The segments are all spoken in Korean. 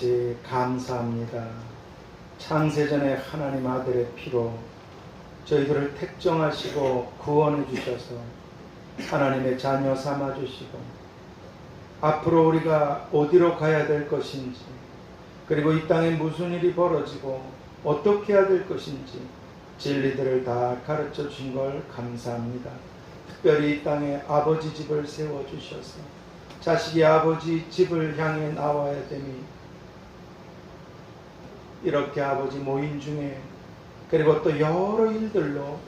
아버지 감사합니다. 창세전에 하나님 아들의 피로 저희들을 택정하시고 구원해 주셔서 하나님의 자녀 삼아 주시고 앞으로 우리가 어디로 가야 될 것인지, 그리고 이 땅에 무슨 일이 벌어지고 어떻게 해야 될 것인지 진리들을 다 가르쳐 주신 걸 감사합니다. 특별히 이 땅에 아버지 집을 세워주셔서 자식이 아버지 집을 향해 나와야 되니 이렇게 아버지 모임 중에, 그리고 또 여러 일들로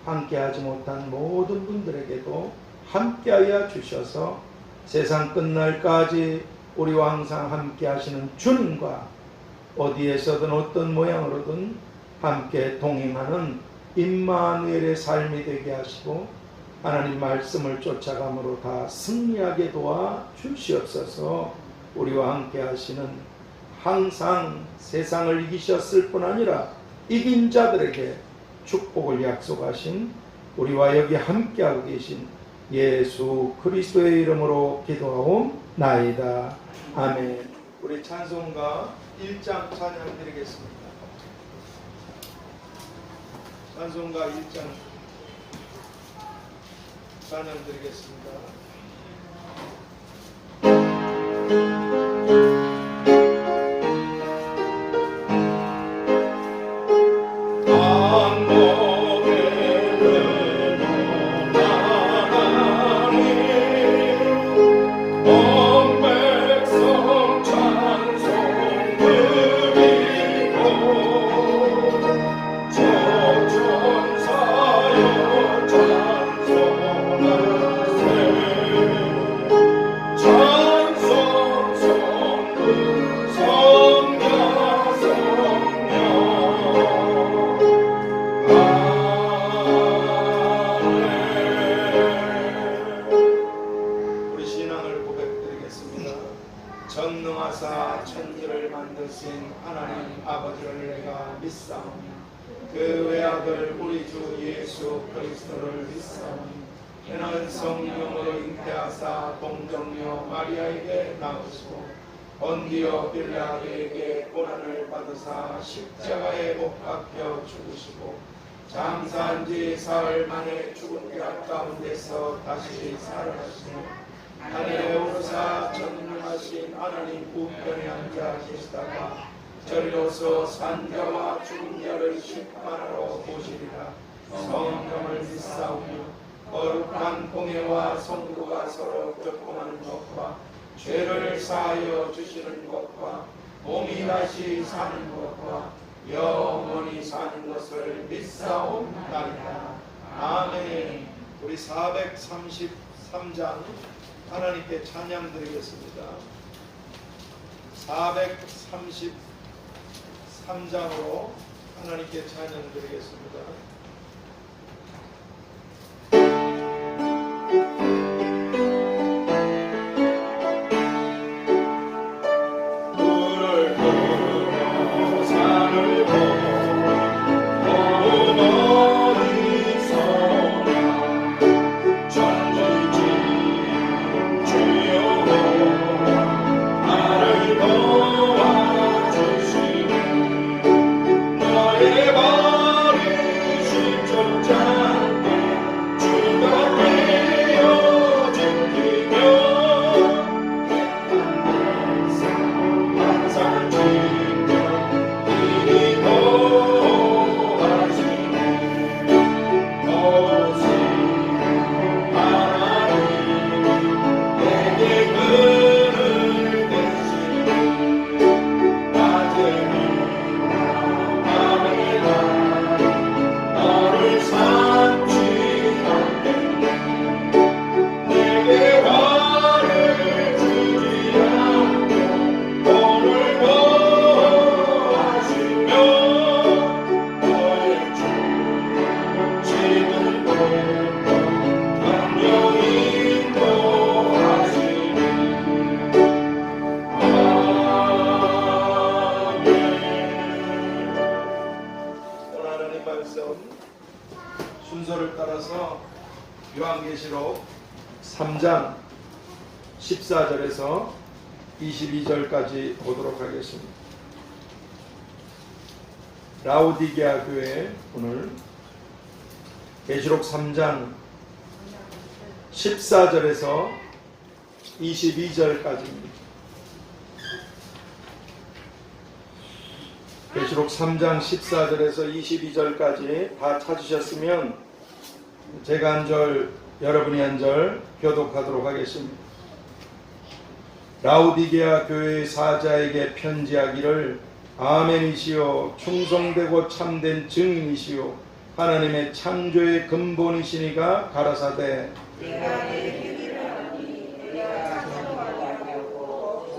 함께하지 못한 모든 분들에게도 함께하여 주셔서 세상 끝날까지 우리와 항상 함께하시는 주님과 어디에서든 어떤 모양으로든 함께 동행하는 임마누엘의 삶이 되게 하시고 하나님 말씀을 쫓아감으로 다 승리하게 도와 주시옵소서. 우리와 함께 하시는, 항상 세상을 이기셨을 뿐 아니라 이긴 자들에게 축복을 약속하신 우리와 여기 함께하고 계신 예수 그리스도의 이름으로 기도하옵나이다. 아멘. 우리 찬송가 1장 찬양 드리겠습니다. 찬송가 1장 찬양 드리겠습니다. 전능하사 천지를 만드신 하나님 아버지를 내가 믿사오니 그 외아들 우리 주 예수 그리스도를 믿사오니 이는 성령으로 잉태하사 동정녀 마리아에게 나오시고 본디오 빌라도에게 고난을 받으사 십자가에 못 박혀 죽으시고 장사한 지 사흘 만에 죽은 자 가운데서 다시 살아나시고 하늘에 오르사 전능하신 하나님 우편에 앉아 계시다가 저리로서 산자와 죽은 자를 심판하러 오시리라. 성령을 믿사오며 거룩한 공회와 성도가 서로 교통하는 것과 죄를 사하여 주시는 것과 몸이 다시 사는 것과 영원히 사는 것을 믿사옵나이다. 아멘. 우리 433장 하나님께 찬양 드리겠습니다. 433장으로 하나님께 찬양 드리겠습니다. 순서를 따라서 요한계시록 3장 14절에서 22절까지 보도록 하겠습니다. 라오디게아 교회 오늘 계시록 3장 14절에서 22절까지입니다. 계시록 3장 14절에서 22절까지 다 찾으셨으면 제가 한 절, 여러분이 한 절 교독하도록 하겠습니다. 라오디게아 교회의 사자에게 편지하기를 아멘이시요 충성되고 참된 증인이시요 하나님의 창조의 근본이시니가 가라사대 내가 내 행위를 하니 내가 찾아가려고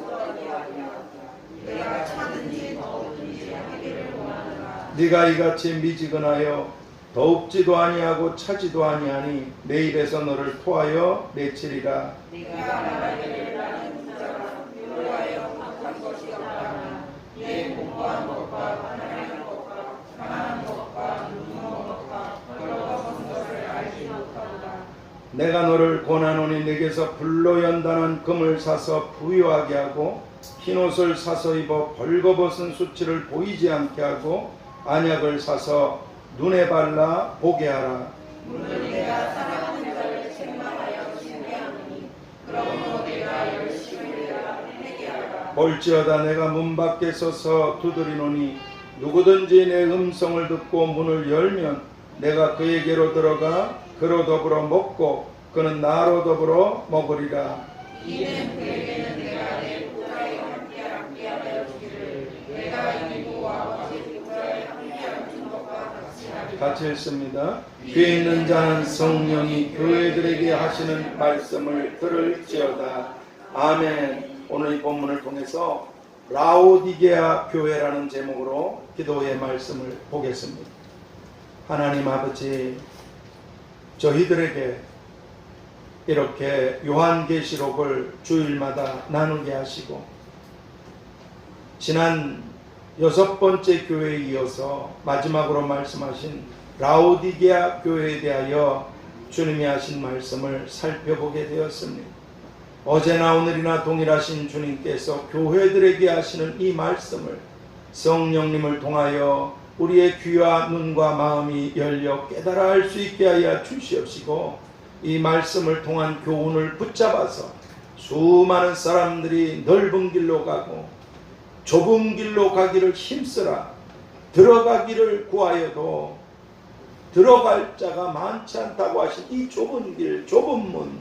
내가 찾은지 더욱든지 하기를 원하노라. 네가 이같이 미지근하여 더욱지도 아니하고 차지도 아니하니 내 입에서 너를 토하여 내치리라. 네가 말하기를 나는 부자라 묘하여 박한 것이 없다. 내 공부한 것과 가난한 것과 가난한 것과 눈먼 것과 벌거벗은 것을 알지 못하노라. 내가 너를 권하노니 내게서 불로 연단한 금을 사서 부유하게 하고 흰옷을 사서 입어 벌거벗은 수치를 보이지 않게 하고 안약을 사서 눈에 발라 보게 하라. 오늘 내가 사랑하는 자를 책망하여 신뢰하노니 그러므로 내가 열심히 내게 하라. 볼지어다 내가 문 밖에 서서 두드리노니 누구든지 내 음성을 듣고 문을 열면 내가 그에게로 들어가 그로 더불어 먹고 그는 나로 더불어 먹으리라. 이는 그에게는 내가 내 보좌에 함께 하여 주기를 내가 이기고 아버지 보좌에 함께하는 것과 같이 읽습니다. 귀에 있는 자는 성령이 교회들에게 하시는 말씀을 들을지어다. 아멘. 오늘 이 본문을 통해서 라오디게아 교회라는 제목으로 기도의 말씀을 보겠습니다. 하나님 아버지, 저희들에게 이렇게 요한계시록을 주일마다 나누게 하시고 지난 6번째 교회에 이어서 마지막으로 말씀하신 라오디게아 교회에 대하여 주님이 하신 말씀을 살펴보게 되었습니다. 어제나 오늘이나 동일하신 주님께서 교회들에게 하시는 이 말씀을 성령님을 통하여 우리의 귀와 눈과 마음이 열려 깨달아 알 수 있게 하여 주시옵시고 이 말씀을 통한 교훈을 붙잡아서 수많은 사람들이 넓은 길로 가고 좁은 길로 가기를 힘쓰라. 들어가기를 구하여도 들어갈 자가 많지 않다고 하신 이 좁은 길, 좁은 문,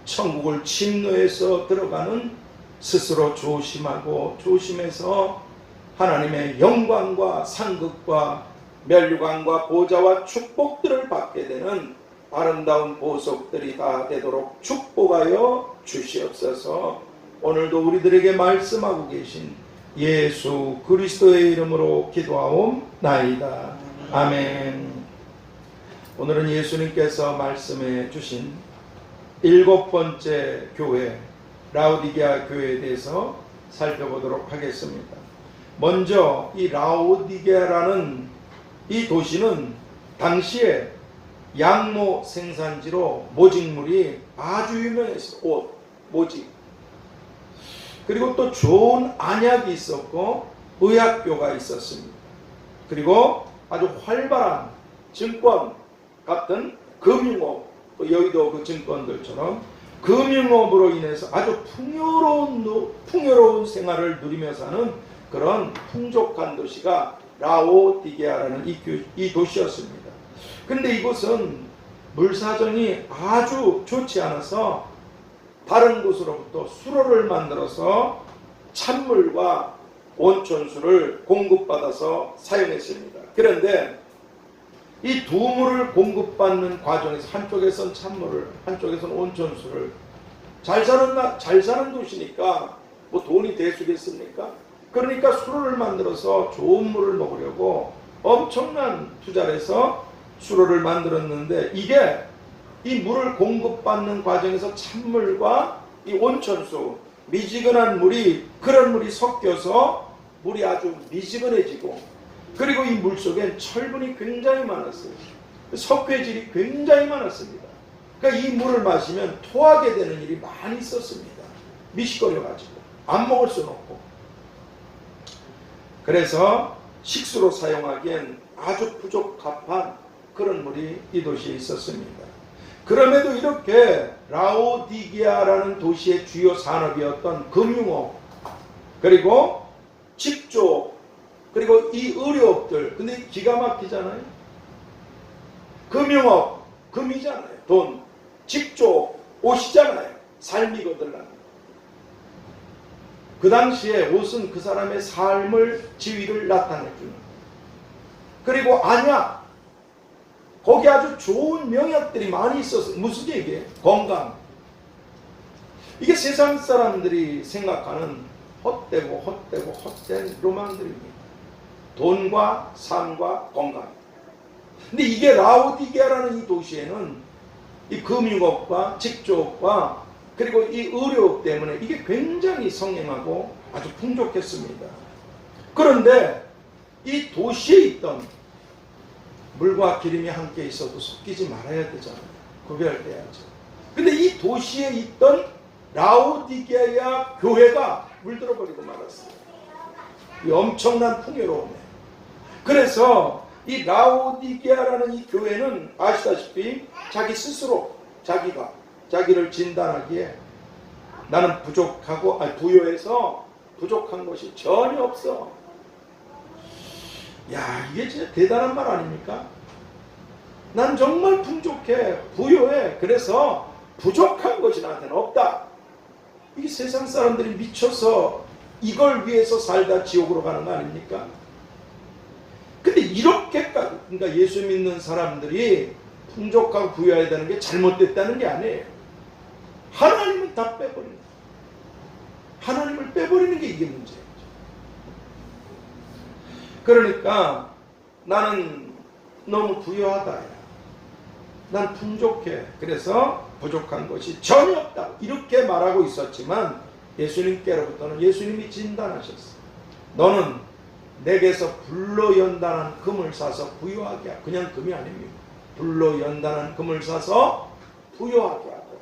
천국을 침노해서 들어가는 스스로 조심하고 조심해서 하나님의 영광과 상급과 멸류관과 보좌와 축복들을 받게 되는 아름다운 보석들이 다 되도록 축복하여 주시옵소서. 오늘도 우리들에게 말씀하고 계신 예수 그리스도의 이름으로 기도하옵나이다. 아멘. 오늘은 예수님께서 말씀해 주신 7번째 교회 라오디게아 교회에 대해서 살펴보도록 하겠습니다. 먼저 이 라오디게아라는 이 도시는 당시에 양모 생산지로 모직물이 아주 유명했어요. 옷, 모직. 그리고 또 좋은 안약이 있었고 의학교가 있었습니다. 그리고 아주 활발한 증권 같은 금융업, 여의도 그 증권들처럼 금융업으로 인해서 아주 풍요로운 생활을 누리며 사는 그런 풍족한 도시가 라오디게아라는 이 도시였습니다. 그런데 이곳은 물사정이 아주 좋지 않아서 다른 곳으로부터 수로를 만들어서 찬물과 온천수를 공급받아서 사용했습니다. 그런데 이 두 물을 공급받는 과정에서 한쪽에선 찬물을, 한쪽에선 온천수를 잘 사는 도시니까 뭐 돈이 대수겠습니까? 그러니까 수로를 만들어서 좋은 물을 먹으려고 엄청난 투자를 해서 수로를 만들었는데 이게 이 물을 공급받는 과정에서 찬물과 이 온천수, 미지근한 물이, 그런 물이 섞여서 물이 아주 미지근해지고, 그리고 이 물 속엔 철분이 굉장히 많았어요. 석회질이 굉장히 많았습니다. 그러니까 이 물을 마시면 토하게 되는 일이 많이 있었습니다. 미식거려가지고. 안 먹을 수는 없고. 그래서 식수로 사용하기엔 아주 부적합한 그런 물이 이 도시에 있었습니다. 그럼에도 이렇게 라오디게아라는 도시의 주요 산업이었던 금융업, 그리고 직조, 그리고 이 의료업들, 근데 기가 막히잖아요. 금융업, 금이잖아요. 돈. 직조, 옷이잖아요. 삶이 거들나는. 그 당시에 옷은 그 사람의 삶을, 지위를 나타내주는. 그리고 안약. 거기 아주 좋은 명약들이 많이 있었어요. 무슨 얘기예요? 건강. 이게 세상 사람들이 생각하는 헛된 로망들입니다. 돈과 삶과 건강. 근데 이게 라오디게아라는 이 도시에는 이 금융업과 직조업과 그리고 이 의료업 때문에 이게 굉장히 성행하고 아주 풍족했습니다. 그런데 이 도시에 있던 물과 기름이 함께 있어도 섞이지 말아야 되잖아요. 구별돼야죠. 근데 이 도시에 있던 라오디게아 교회가 물들어 버리고 말았어요. 이 엄청난 풍요로움에. 그래서 이 라오디게아라는 이 교회는 아시다시피 자기 스스로 자기를 진단하기에 나는 부요해서 부족한 것이 전혀 없어. 야, 이게 진짜 대단한 말 아닙니까? 난 정말 풍족해, 부요해. 그래서 부족한 것이 나한테는 없다. 이게 세상 사람들이 미쳐서 이걸 위해서 살다 지옥으로 가는 거 아닙니까? 근데 이렇게까지, 그러니까 예수 믿는 사람들이 풍족하고 부유해야 되는 게 잘못됐다는 게 아니에요. 하나님은 다 빼버리는 거예요. 하나님을 빼버리는 게 이게 문제예요. 그러니까 나는 너무 부유하다. 난 풍족해. 그래서 부족한 것이 전혀 없다. 이렇게 말하고 있었지만 예수님께로부터는 예수님이 진단하셨어요. 너는 내게서 불로 연단한 금을 사서 부유하게 하고, 그냥 금이 아닙니다. 불로 연단한 금을 사서 부유하게 하고,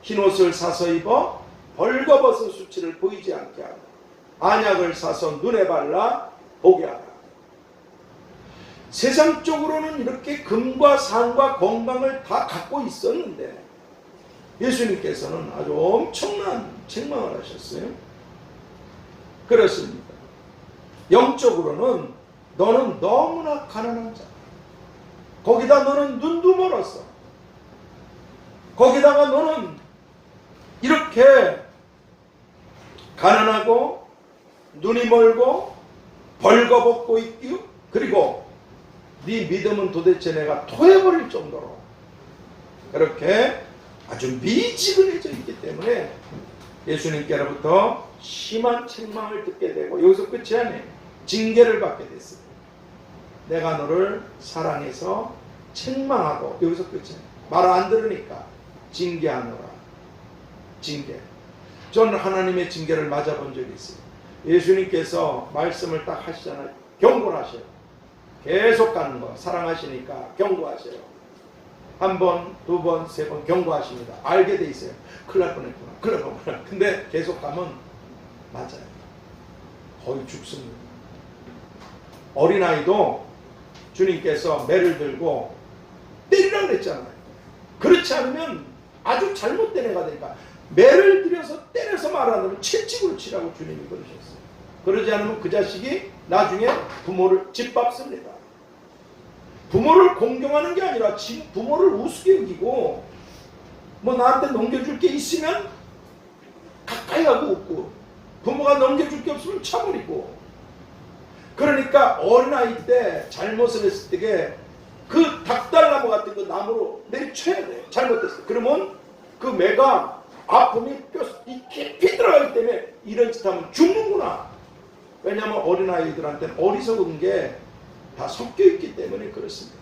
흰옷을 사서 입어 벌거벗은 수치를 보이지 않게 하고, 안약을 사서 눈에 발라 보게 하라. 세상적으로는 이렇게 금과 상과 건강을 다 갖고 있었는데 예수님께서는 아주 엄청난 책망을 하셨어요. 그렇습니다. 영적으로는 너는 너무나 가난한 자. 거기다 너는 눈도 멀었어. 거기다가 너는 이렇게 가난하고 눈이 멀고 벌거벗고 있고, 그리고 네 믿음은 도대체 내가 토해버릴 정도로 그렇게 아주 미지근해져 있기 때문에 예수님께로부터 심한 책망을 듣게 되고, 여기서 끝이 아니에요. 징계를 받게 됐어요. 내가 너를 사랑해서 책망하고, 여기서 끝이에요. 말 안 들으니까 징계하노라. 징계. 저는 하나님의 징계를 맞아본 적이 있어요. 예수님께서 말씀을 딱 하시잖아요. 경고를 하셔요. 계속 가는 거. 사랑하시니까 경고하세요. 한 번, 두 번, 세 번 경고하십니다. 알게 돼 있어요. 큰일 날 뻔했구나. 큰일 날 뻔했구나. 근데 계속 가면 맞아요. 거의 죽습니다. 어린아이도 주님께서 매를 들고 때리라고 그랬잖아요. 그렇지 않으면 아주 잘못된 애가 되니까 매를 들여서 때려서 말 안 하면 채찍으로 치라고 주님이 그러셨어요. 그러지 않으면 그 자식이 나중에 부모를 짓밟습니다. 부모를 공경하는 게 아니라 부모를 우습게 여기고, 뭐 나한테 넘겨줄 게 있으면 가까이 하고 웃고, 부모가 넘겨줄 게 없으면 차버리고. 그러니까 어린아이 때 잘못을 했을 때 그 닭달나무 같은 거 나무로 내리쳐야 돼요. 잘못했어요. 그러면 그 매가 아픔이 뼈 깊이 들어가기 때문에 이런 짓 하면 죽는구나. 왜냐하면 어린아이들한테는 어리석은 게 다 섞여 있기 때문에 그렇습니다.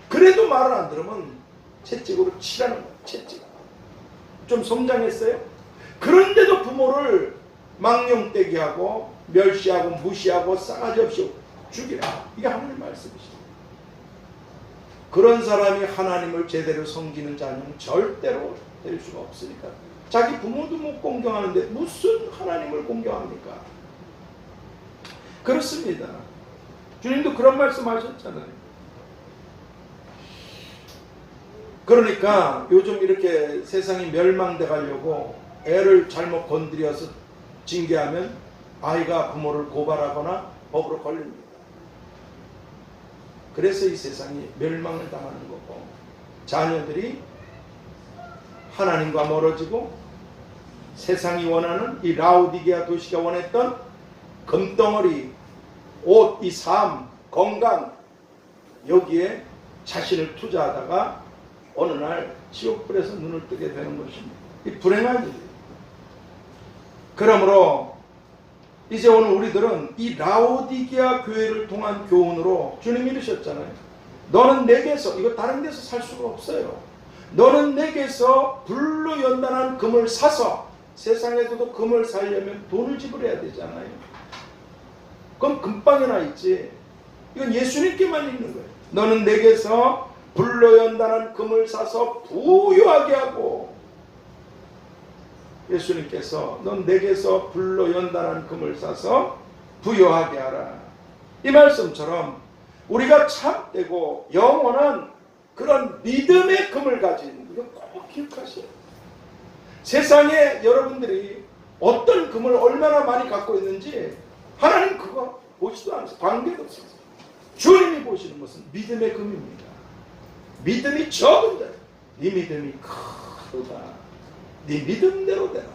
그래도 말을 안 들으면 채찍으로 치라는 거예요. 채찍. 좀 성장했어요? 그런데도 부모를 망령되게 하고 멸시하고 무시하고 싸가지 없이 죽이라. 이게 하나님 말씀이시죠. 그런 사람이 하나님을 제대로 섬기는 자는 절대로 될 수가 없으니까. 자기 부모도 못 공경하는데 무슨 하나님을 공경합니까? 그렇습니다. 주님도 그런 말씀 하셨잖아요. 그러니까 요즘 이렇게 세상이 멸망돼 가려고 애를 잘못 건드려서 징계하면 아이가 부모를 고발하거나 법으로 걸립니다. 그래서 이 세상이 멸망을 당하는 거고, 자녀들이 하나님과 멀어지고 세상이 원하는 이 라오디게아 도시가 원했던 금덩어리, 옷, 이 삶, 건강, 여기에 자신을 투자하다가 어느 날 지옥불에서 눈을 뜨게 되는 것입니다. 이 불행한 일이에요. 그러므로 이제 오늘 우리들은 이 라오디게아 교회를 통한 교훈으로 주님이 이르셨잖아요. 너는 내게서, 이거 다른 데서 살 수가 없어요. 너는 내게서 불로 연단한 금을 사서, 세상에서도 금을 사려면 돈을 지불해야 되잖아요. 그럼 금방에나 있지. 이건 예수님께만 있는 거예요. 너는 내게서 불로 연단한 금을 사서 부유하게 하고, 예수님께서 넌 내게서 불로 연단한 금을 사서 부유하게 하라. 이 말씀처럼 우리가 참되고 영원한 그런 믿음의 금을 가진, 이거 꼭 기억하세요. 세상에 여러분들이 어떤 금을 얼마나 많이 갖고 있는지 하나님 그거 보지도 않으세요. 관계도 없어요. 주님이 보시는 것은 믿음의 금입니다. 믿음이 적은데 네 믿음이 크다. 네 믿음대로 되라.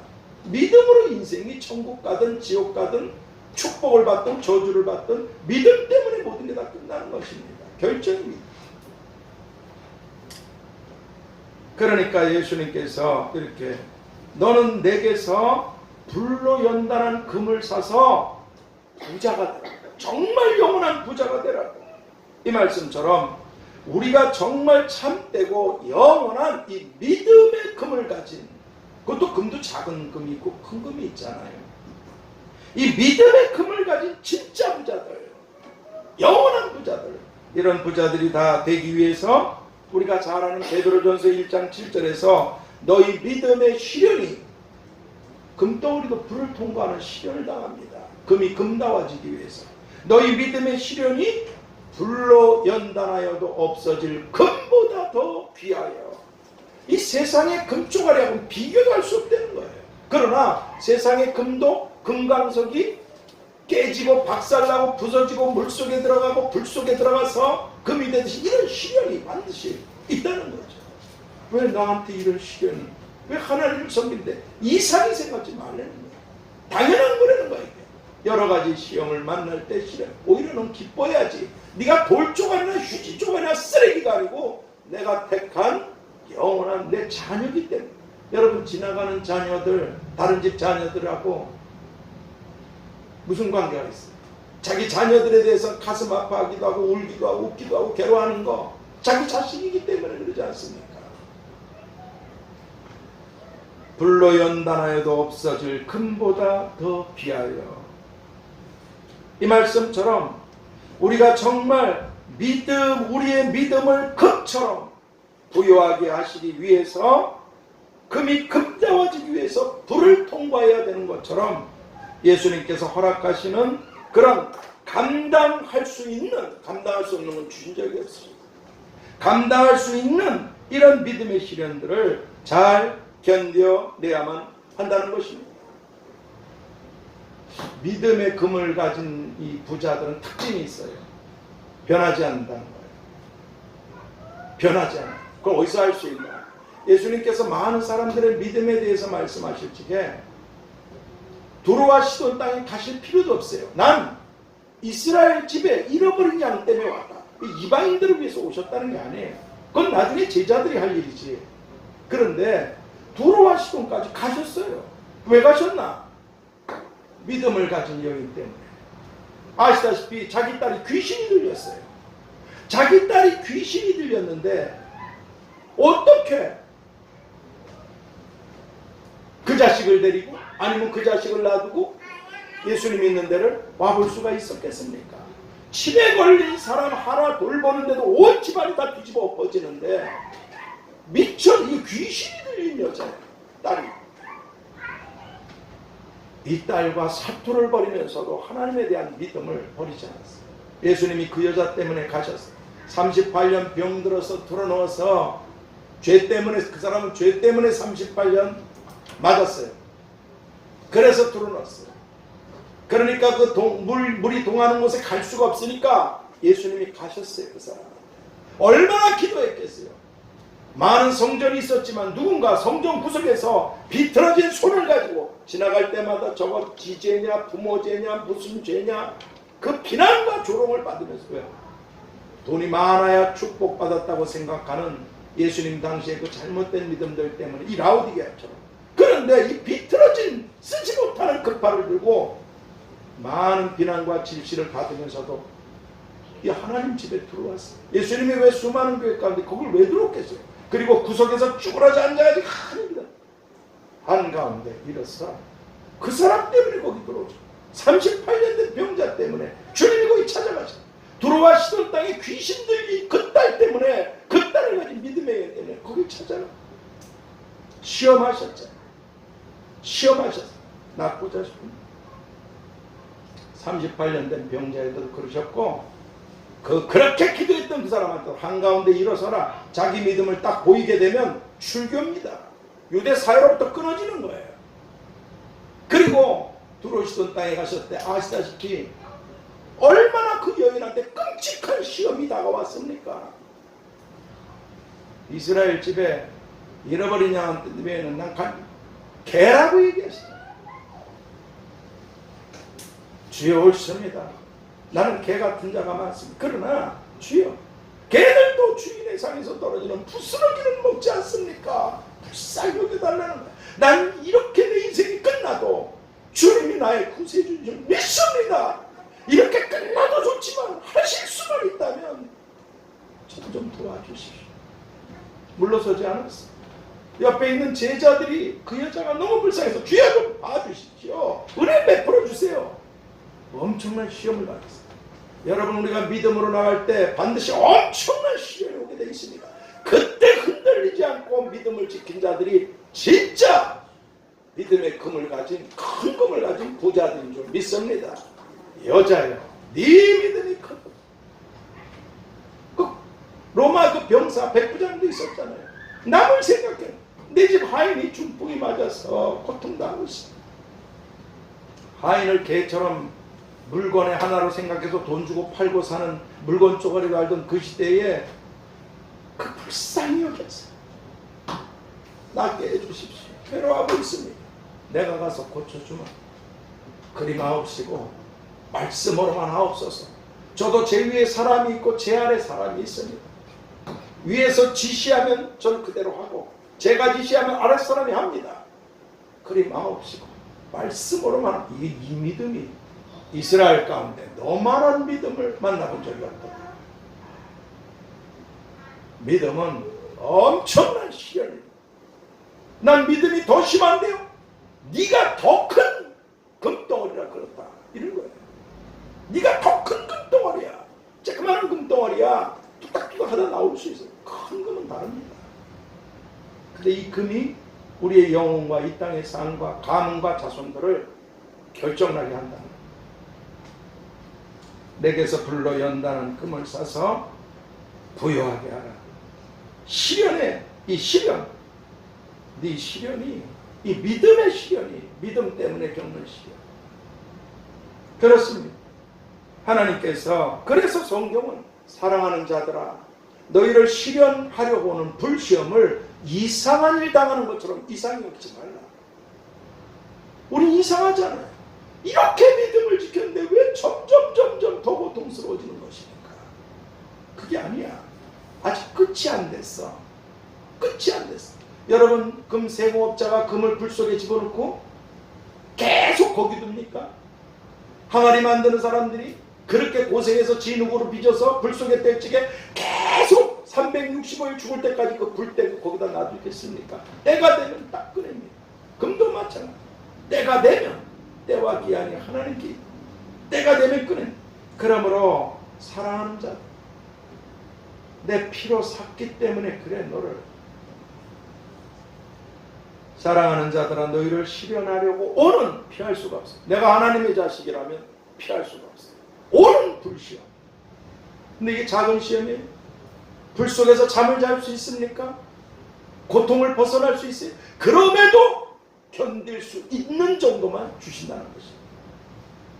믿음으로 인생이 천국 가든 지옥 가든 축복을 받든 저주를 받든 믿음 때문에 모든 게 다 끝나는 것입니다. 결정입니다. 그러니까 예수님께서 이렇게 너는 내게서 불로 연단한 금을 사서 부자가 되라. 정말 영원한 부자가 되라고. 이 말씀처럼 우리가 정말 참되고 영원한 이 믿음의 금을 가진, 그것도 금도 작은 금이 있고 큰 금이 있잖아요. 이 믿음의 금을 가진 진짜 부자들, 영원한 부자들, 이런 부자들이 다 되기 위해서 우리가 잘 아는 베드로전서 1장 7절에서 너희 믿음의 시련이, 금덩어리도 불을 통과하는 시련을 당합니다. 금이 금다워지기 위해서. 너희 믿음의 시련이 불로 연단하여도 없어질 금보다 더 귀하여. 이 세상의 금조각하고는 비교도 할 수 없다는 거예요. 그러나 세상의 금도, 금강석이 깨지고 박살나고 부서지고 물속에 들어가고 불 속에 들어가서 금이 되듯이 이런 시련이 반드시 있다는 거죠. 왜 나한테 이런 시련이, 왜 하나님을 섬기는데 이상히 생각하지 말라는 거예요. 당연한 거라는 거예요. 여러 가지 시험을 만날 때 시련, 오히려 넌 기뻐해야지. 네가 돌 조각이나 휴지 조각이나 쓰레기가 아니고 내가 택한 영원한 내 자녀이기 때문에. 여러분, 지나가는 자녀들, 다른 집 자녀들하고 무슨 관계가 있어요? 자기 자녀들에 대해서 가슴 아파하기도 하고 울기도 하고 웃기도 하고 괴로워하는 거 자기 자식이기 때문에 그러지 않습니까? 불로 연단하여도 없어질 금보다 더 귀하여. 이 말씀처럼 우리가 정말 믿음, 우리의 믿음을 금처럼 부유하게 하시기 위해서, 금이 금다워지기 위해서 불을 통과해야 되는 것처럼 예수님께서 허락하시는 그런 감당할 수 있는, 감당할 수 없는 건 주신 적이 없습니다. 감당할 수 있는 이런 믿음의 시련들을 잘 견뎌내야만 한다는 것입니다. 믿음의 금을 가진 이 부자들은 특징이 있어요. 변하지 않는다는 거예요. 변하지 않아요. 그걸 어디서 알 수 있나? 예수님께서 많은 사람들의 믿음에 대해서 말씀하실 적에 두로와 시돈 땅에 가실 필요도 없어요. 난 이스라엘 집에 잃어버린 양 때문에 왔다. 이방인들을 위해서 오셨다는 게 아니에요. 그건 나중에 제자들이 할 일이지. 그런데 두로와 시돈까지 가셨어요. 왜 가셨나? 믿음을 가진 여인 때문에. 아시다시피 자기 딸이 귀신이 들렸어요. 자기 딸이 귀신이 들렸는데 어떻게 그 자식을 데리고, 아니면 그 자식을 놔두고 예수님이 있는 데를 와볼 수가 있었겠습니까? 치매 걸린 사람 하나 돌보는데도 온 집안이 다 뒤집어 엎어지는데 미쳐, 이 귀신이 들린 여자예요, 딸이. 이 딸과 사투를 벌이면서도 하나님에 대한 믿음을 버리지 않았어요. 예수님이 그 여자 때문에 가셨어요. 38년 병들어서 틀어넣어서 죄 때문에, 그 사람은 죄 때문에 38년 맞았어요. 그래서 틀어넣었어요. 그러니까 그 물이 동하는 곳에 갈 수가 없으니까 예수님이 가셨어요. 그 사람 얼마나 기도했겠어요. 많은 성전이 있었지만 누군가 성전 구석에서 비틀어진 손을 가지고 지나갈 때마다 저거 지죄냐 부모죄냐 무슨 죄냐 그 비난과 조롱을 받으면서요. 돈이 많아야 축복받았다고 생각하는 예수님 당시의 그 잘못된 믿음들 때문에 이 라오디게아처럼. 그런데 이 비틀어진 쓰지 못하는 급발을 들고 많은 비난과 질시를 받으면서도 이 하나님 집에 들어왔어요. 예수님이 왜 수많은 교회 가운데 거길 왜 들어왔겠어요? 그리고 구석에서 쭈그러져 앉아가지고 하늘이다 한가운데 일어서 그 사람 때문에 거기 들어오죠. 38년 된 병자 때문에 주님이 거기 찾아가죠. 들어와 시돈 땅에 귀신 들기 그 딸 때문에, 그 딸을 가진 믿음의 애 때문에 거기 찾아가. 시험하셨잖아요. 시험하셨어요. 낫고자 싶은 38년 된 병자에도 그러셨고, 그렇게 기도했던 그 사람한테 한가운데 일어서라. 자기 믿음을 딱 보이게 되면 출교입니다. 유대 사회로부터 끊어지는 거예요. 그리고 들어오시던 땅에 가셨을 때 아시다시피 얼마나 그 여인한테 끔찍한 시험이 다가왔습니까? 이스라엘 집에 잃어버린 양한 때에는 난 개라고 얘기했어요. 주여 옳습니다. 나는 개 같은 자가 많습니다. 그러나 주여, 개들도 주인의 상에서 떨어지는 부스러기는 먹지 않습니까? 불쌍히 여겨달라는 거야. 난 이렇게 내 인생이 끝나도 주님이 나의 구세주인 줄 믿습니다. 이렇게 끝나도 좋지만 하실 수만 있다면 저 좀 도와주십시오. 물러서지 않았어. 옆에 있는 제자들이 그 여자가 너무 불쌍해서 주여 좀 봐주십시오. 은혜 베풀어 주세요. 엄청난 시험을 받았어요. 여러분, 우리가 믿음으로 나갈 때 반드시 엄청난 시험이 오게 되어 있습니다. 그때 흔들리지 않고 믿음을 지킨 자들이 진짜 믿음의 금을 가진, 큰 금을 가진 부자들인 줄 믿습니다. 여자여, 네 믿음이 크다. 그 로마 그 병사 백부장도 있었잖아요. 남을 생각해. 내 집 하인이 중풍이 맞아서 고통당하고 있어. 하인을 개처럼 물건의 하나로 생각해서 돈 주고 팔고 사는 물건 쪼가리로 알던 그 시대에 그 불쌍히 여겼어요. 낫게 해주십시오. 괴로워하고 있습니다. 내가 가서 고쳐주면 그리마옵시고 말씀으로만 하옵소서. 저도 제 위에 사람이 있고 제 아래 사람이 있습니다. 위에서 지시하면 저는 그대로 하고 제가 지시하면 아래 사람이 합니다. 그리마옵시고 말씀으로만. 이 믿음이 이스라엘 가운데 너만한 믿음을 만나본 적이 없다. 믿음은 엄청난 시련입니다. 난 믿음이 더 심한데요? 네가 더 큰 금덩어리라 그렇다. 이런 거예요. 네가 더 큰 금덩어리야. 조그마한 금덩어리야. 뚝딱뚝딱 하다 나올 수 있어요. 큰 금은 다릅니다. 근데 이 금이 우리의 영혼과 이 땅의 삶과 가문과 자손들을 결정나게 한다. 내게서 불러 연다는 금을 싸서 부여하게 하라. 시련에, 이 시련, 네 시련이, 이 믿음의 시련이 믿음 때문에 겪는 시련. 그렇습니다. 하나님께서 그래서 성경은 사랑하는 자들아, 너희를 시련하려고 하는 불시험을 이상한 일 당하는 것처럼 이상히 여기지 말라. 우리 이상하잖아요. 이렇게 믿음을 지켰는데 왜 점점 더 고통스러워지는 것입니까? 그게 아니야. 아직 끝이 안 됐어. 끝이 안 됐어. 여러분, 금 세공업자가 금을 불 속에 집어넣고 계속 거기 둡니까? 항아리 만드는 사람들이 그렇게 고생해서 진흙으로 빚어서 불 속에 떼찌게 계속 365일 죽을 때까지 그 불 떼고 거기다 놔두겠습니까? 때가 되면 딱 꺼냅니다. 금도 마찬가지. 때가 되면, 때와 기한이 하나님께 때가 되면 꺼내. 그러므로 사랑하는 자, 내 피로 샀기 때문에 그래 너를 사랑하는 자들아 너희를 시련하려고 오는 피할 수가 없어. 내가 하나님의 자식이라면 피할 수가 없어. 오는 불시험. 근데 이게 작은 시험이에요. 불 속에서 잠을 잘 수 있습니까? 고통을 벗어날 수 있어요? 그럼에도 견딜 수 있는 정도만 주신다는 것이에요.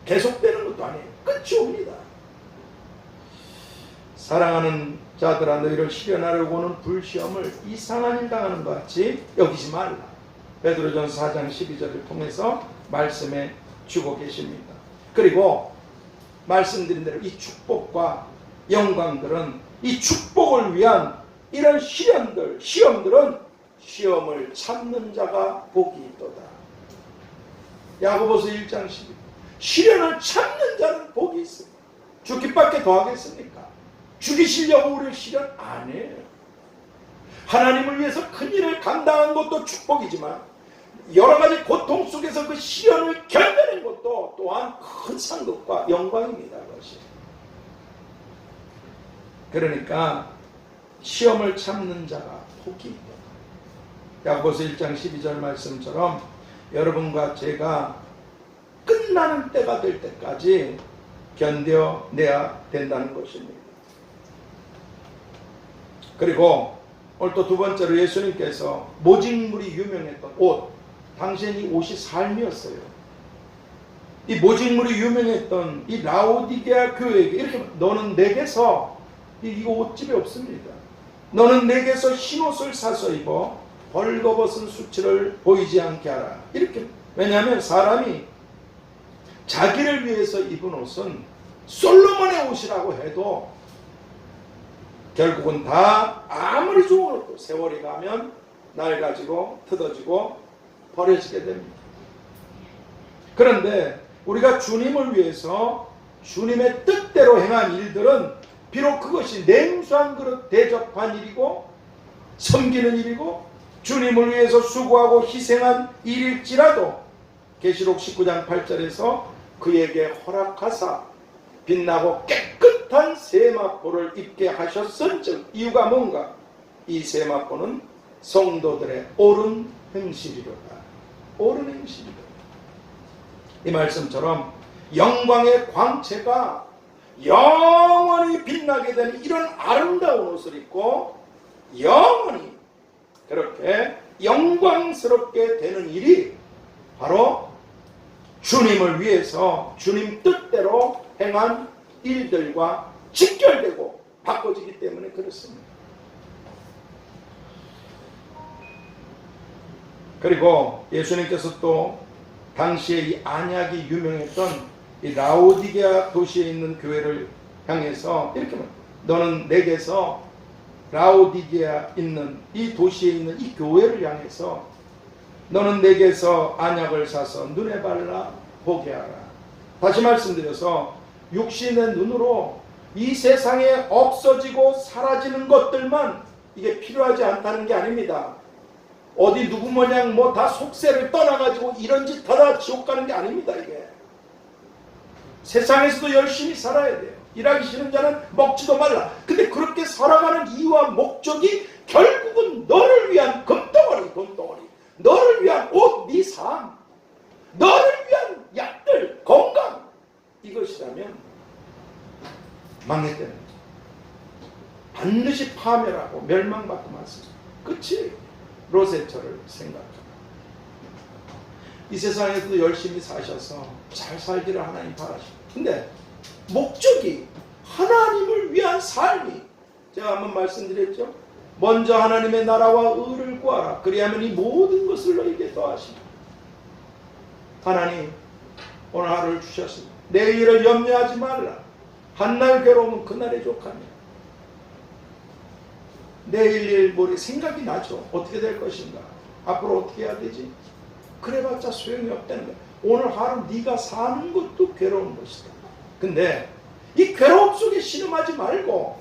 계속되는 것도 아니에요. 끝이 옵니다. 사랑하는 자들아 너희를 시련하려고 오는 불시험을 이상한 일 당하는 것 같이 여기지 말라. 베드로전서 4장 12절을 통해서 말씀해 주고 계십니다. 그리고 말씀드린 대로 이 축복과 영광들은 이 축복을 위한 이런 시험들은 시험을 참는 자가 복이 있도다. 야고보서 1장 12. 시련을 참는 자는 복이 있습니다. 죽기밖에 더 하겠습니까? 죽이시려고 우리를 시련 안 해요. 하나님을 위해서 큰 일을 감당한 것도 축복이지만 여러 가지 고통 속에서 그 시련을 견뎌낸 것도 또한 큰 상급과 영광입니다. 그것이. 그러니까 시험을 참는 자가 복이 있다. 야고보서 1장 12절 말씀처럼 여러분과 제가 끝나는 때가 될 때까지 견뎌내야 된다는 것입니다. 그리고 오늘 또 두 번째로 예수님께서 모직물이 유명했던 옷, 당시엔 이 옷이 삶이었어요. 이 모직물이 유명했던 이 라오디게아 교회에게 이렇게 너는 내게서 이거 옷집이 없습니다. 너는 내게서 흰옷을 사서 입어 벌거벗은 수치를 보이지 않게 하라. 이렇게. 왜냐하면 사람이 자기를 위해서 입은 옷은 솔로몬의 옷이라고 해도 결국은 다 아무리 좋은 옷도 세월이 가면 낡아지고 뜯어지고 버려지게 됩니다. 그런데 우리가 주님을 위해서 주님의 뜻대로 행한 일들은 비록 그것이 냉수한 그릇 대접한 일이고 섬기는 일이고 주님을 위해서 수고하고 희생한 일일지라도 계시록 19장 8절에서 그에게 허락하사 빛나고 깨끗한 세마포를 입게 하셨은즉 이유가 뭔가? 이 세마포는 성도들의 옳은 행실이로다. 옳은 행실이로다. 이 말씀처럼 영광의 광채가 영원히 빛나게 되는 이런 아름다운 옷을 입고 영원히 그렇게 영광스럽게 되는 일이 바로 주님을 위해서 주님 뜻대로 행한 일들과 직결되고 바꿔지기 때문에 그렇습니다. 그리고 예수님께서 또 당시에 이 안약이 유명했던 이 라오디게아 도시에 있는 교회를 향해서 이렇게 말합니다. 너는 내게서 라오디게아 있는 이 도시에 있는 이 교회를 향해서 너는 내게서 안약을 사서 눈에 발라 보게 하라. 다시 말씀드려서 육신의 눈으로 이 세상에 없어지고 사라지는 것들만 이게 필요하지 않다는 게 아닙니다. 어디 누구 모양 뭐 다 속세를 떠나가지고 이런 짓 하다 지옥 가는 게 아닙니다. 이게 세상에서도 열심히 살아야 돼요. 일하기 싫은 자는 먹지도 말라. 근데 그렇게 살아가는 이유와 목적이 결국은 너를 위한 금덩어리, 돈덩어리, 너를 위한 옷, 네 삶, 너를 위한 약들, 건강, 이것이라면 망했다는 거죠. 반드시 파멸하고 멸망받고 말습니다. 끝이 로세처를 생각합니다. 이 세상에서도 열심히 사셔서 잘 살기를 하나님 바라십니다. 근데 목적이 하나님을 위한 삶이, 제가 한번 말씀드렸죠. 먼저 하나님의 나라와 의를 구하라. 그리하면 이 모든 것을 너에게 더하시리라. 하나님 오늘 하루를 주셨습니다. 내일을 염려하지 말라. 한날 괴로우면 그날의 족하며. 내일 일 모레 생각이 나죠. 어떻게 될 것인가? 앞으로 어떻게 해야 되지? 그래봤자 소용이 없다는 거야. 오늘 하루 네가 사는 것도 괴로운 것이다. 근데 이 괴로움 속에 신음하지 말고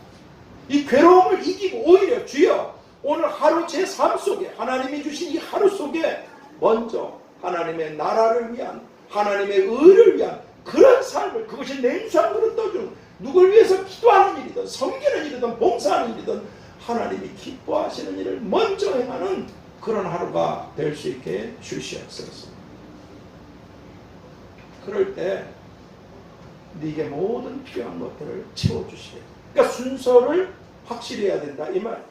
이 괴로움을 이기고 오히려 주여 오늘 하루 제 삶 속에 하나님이 주신 이 하루 속에 먼저 하나님의 나라를 위한 하나님의 의를 위한 그런 삶을, 그것이 냉수한 그릇 떠주는, 누굴 위해서 기도하는 일이든 섬기는 일이든 봉사하는 일이든 하나님이 기뻐하시는 일을 먼저 행하는 그런 하루가 될 수 있게 주시옵소서. 그럴 때 네게 모든 필요한 것들을 채워주시게. 그러니까 순서를 확실히 해야 된다 이 말.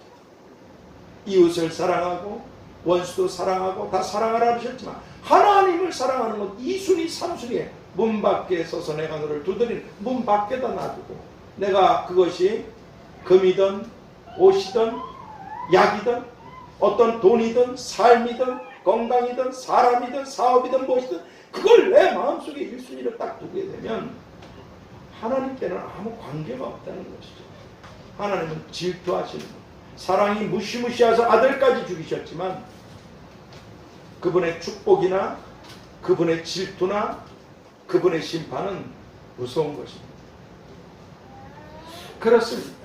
이웃을 사랑하고 원수도 사랑하고 다 사랑하라 하셨지만 하나님을 사랑하는 건 2순위 3순위에 문 밖에 서서 내가 너를 두드리는 문 밖에다 놔두고 내가 그것이 금이든 옷이든 약이든 어떤 돈이든 삶이든 건강이든 사람이든 사업이든 무엇이든 그걸 내 마음속에 1순위를 딱 두게 되면 하나님께는 아무 관계가 없다는 것이죠. 하나님은 질투하시는 분, 사랑이 무시무시해서 아들까지 죽이셨지만 그분의 축복이나 그분의 질투나 그분의 심판은 무서운 것입니다. 그렇습니다.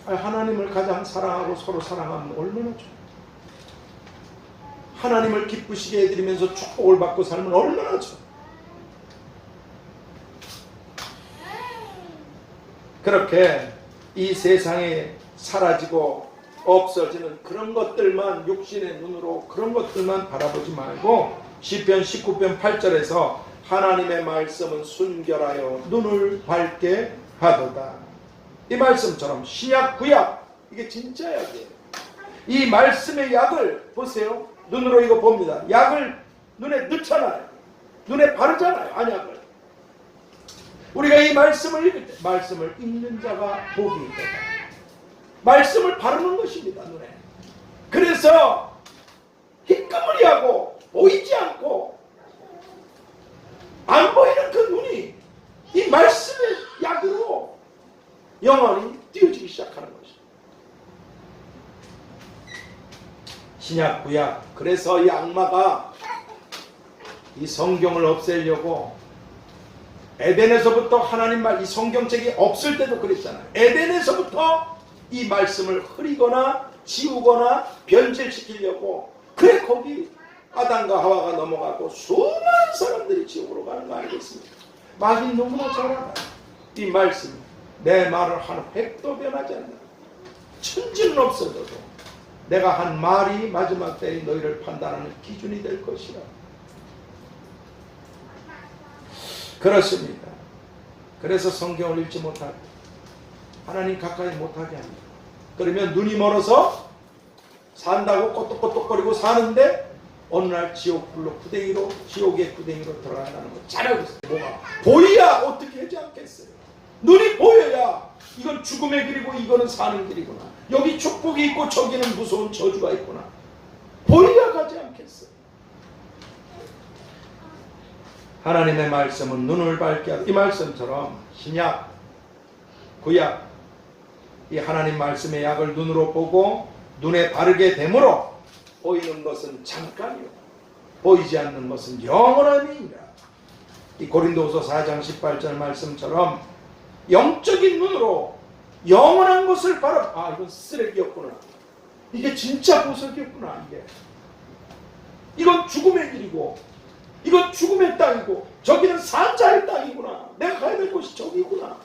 하나님을 가장 사랑하고 서로 사랑하면 얼마나 좋아요. 하나님을 기쁘시게 해드리면서 축복을 받고 살면 얼마나 좋아요. 그렇게 이 세상에 사라지고 없어지는 그런 것들만 육신의 눈으로 그런 것들만 바라보지 말고 시편 19편 8절에서 하나님의 말씀은 순결하여 눈을 밝게 하도다. 이 말씀처럼 신약 구약 이게 진짜 약이에요. 이 말씀의 약을 보세요. 눈으로 이거 봅니다. 약을 눈에 넣잖아요. 눈에 바르잖아요. 안약을. 우리가 이 말씀을 읽을 때 말씀을 읽는 자가 복이 있다. 말씀을 바르는 것입니다. 눈에. 그래서 희끄무리하고 보이지 않고 안 보이는 그 눈이 이 말씀의 약으로 영원히 띄어지기 시작하는 것입니다. 신약 구약. 그래서 이 악마가 이 성경을 없애려고 에덴에서부터 하나님 말 이 성경책이 없을 때도 그랬잖아요. 에덴에서부터 이 말씀을 흐리거나 지우거나 변질시키려고 그래 거기 아담과 하와가 넘어가고 수많은 사람들이 지옥으로 가는 거 아니겠습니까? 마귀 너무나 잘 알아요. 이 말씀 내 말을 한 획도 변하지 않는다. 천지는 없어져도 내가 한 말이 마지막 때에 너희를 판단하는 기준이 될 것이라. 그렇습니다. 그래서 성경을 읽지 못하고 하나님 가까이 못하게 합니다. 그러면 눈이 멀어서 산다고 꼬똑꼬똑거리고 사는데 어느 날 지옥불로 구덩이로 지옥의 구덩이로 들어간다는 거 잘 알고 있어요. 뭐가 보여야 어떻게 하지 않겠어요. 눈이 보여야 이건 죽음의 길이고 이거는 사는 길이구나. 여기 축복이 있고 저기는 무서운 저주가 있구나. 보여야 가지 않겠어요. 하나님의 말씀은 눈을 밝게 하다. 이 말씀처럼 신약, 구약 이 하나님 말씀의 약을 눈으로 보고 눈에 바르게 되므로 보이는 것은 잠깐이요 보이지 않는 것은 영원함이니라. 이 고린도후서 4장 18절 말씀처럼 영적인 눈으로 영원한 것을 바라. 이건 쓰레기였구나. 이게 진짜 보석이었구나. 이건 죽음의 길이고 이건 죽음의 땅이고 저기는 산자의 땅이구나. 내가 가야 될 곳이 저기구나.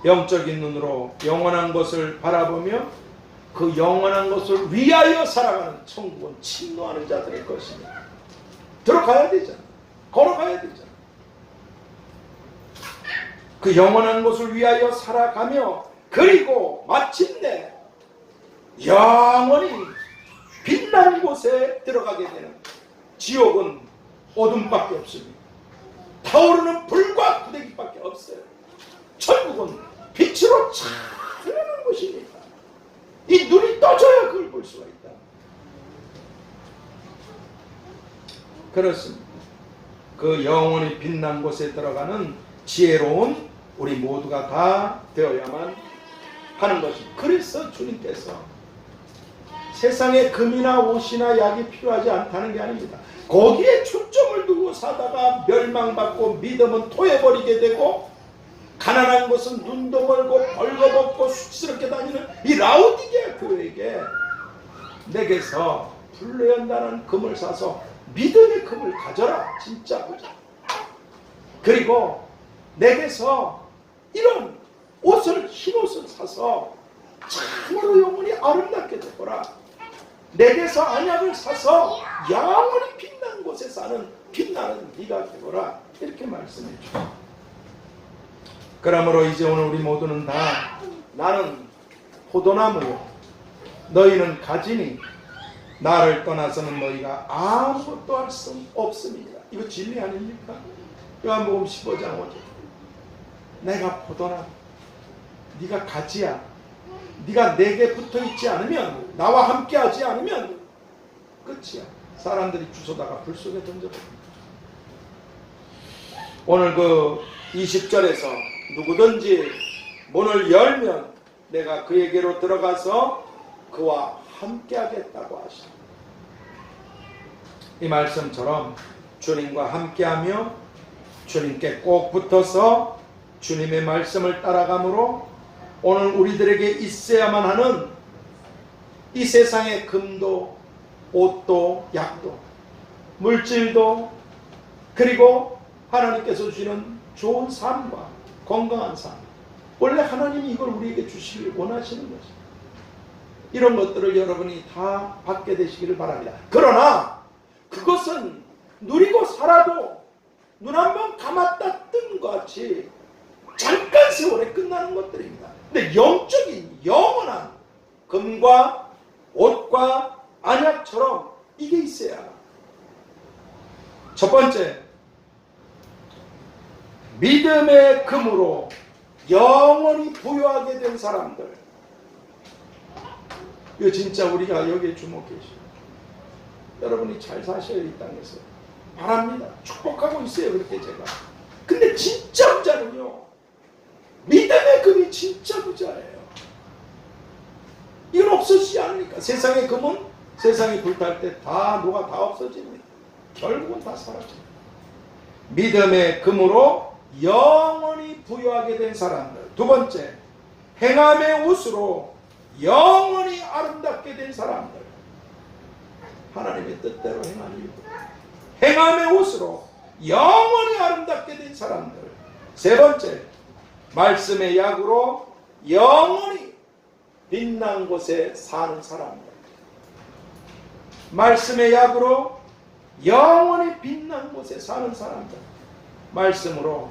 영적인 눈으로 영원한 것을 바라보며 그 영원한 것을 위하여 살아가는 천국은 침노하는 자들의 것입니다. 들어가야 되잖아. 걸어가야 되잖아. 그 영원한 것을 위하여 살아가며 그리고 마침내 영원히 빛난 곳에 들어가게 되는 지옥은 어둠밖에 없습니다. 타오르는 불과 구덩이밖에 없어요. 천국은 빛으로 찬란한 곳입니다. 이 눈이 떠져야 그걸 볼 수가 있다. 그렇습니다. 그 영원히 빛난 곳에 들어가는 지혜로운 우리 모두가 다 되어야만 하는 것입니다. 그래서 주님께서 세상에 금이나 옷이나 약이 필요하지 않다는 게 아닙니다. 거기에 초점을 두고 사다가 멸망받고 믿음은 토해버리게 되고 가난한 것은 눈도 멀고 벌거벗고 수치스럽게 다니는 이 라오디게아 교회에게 내게서 불레연단한 금을 사서 믿음의 금을 가져라. 진짜 보자. 그리고 내게서 이런 옷을 흰 옷을 사서 참으로 영원히 아름답게 되거라. 내게서 언약을 사서 영원히 빛나는 곳에 사는 빛나는 네가 되거라. 이렇게 말씀해 주죠. 그러므로 이제 오늘 우리 모두는 다 나는 포도나무요 너희는 가지니 나를 떠나서는 너희가 아무것도 할 수 없습니다. 이거 진리 아닙니까? 요한복음 15장 5절. 내가 포도나무, 네가 가지야. 네가 내게 붙어있지 않으면, 나와 함께하지 않으면 끝이야. 사람들이 주워다가 불 속에 던져버립니다. 오늘 그 20절에서 누구든지 문을 열면 내가 그에게로 들어가서 그와 함께하겠다고 하십니다. 이 말씀처럼 주님과 함께하며 주님께 꼭 붙어서 주님의 말씀을 따라가므로 오늘 우리들에게 있어야만 하는 이 세상의 금도 옷도 약도 물질도 그리고 하나님께서 주시는 좋은 삶과 건강한 삶, 원래 하나님이 이걸 우리에게 주시길 원하시는 것입니다. 이런 것들을 여러분이 다 받게 되시기를 바랍니다. 그러나 그것은 누리고 살아도 눈 한 번 감았다 뜬 것 같이 잠깐 세월에 끝나는 것들입니다. 근데 영적인 영원한 금과 옷과 안약처럼 이게 있어야. 첫 번째, 믿음의 금으로 영원히 부유하게 된 사람들. 이거 진짜 우리가 여기에 주목해 주시고 여러분이 잘 사셔야 이 땅에서 바랍니다. 축복하고 있어요. 그렇게 제가. 근데 진짜 부자는요, 믿음의 금이 진짜 부자예요. 이건 없어지지 않으니까. 세상의 금은 세상이 불탈 때 다 녹아 다 없어집니다. 결국은 다 사라집니다. 믿음의 금으로 영원히 부유하게 된 사람들. 두 번째, 행함의 옷으로 영원히 아름답게 된 사람들. 하나님의 뜻대로 행하는 일. 행함의 옷으로 영원히 아름답게 된 사람들. 세 번째, 말씀의 약으로 영원히 빛난 곳에 사는 사람들. 말씀의 약으로 영원히 빛난 곳에 사는 사람들. 말씀으로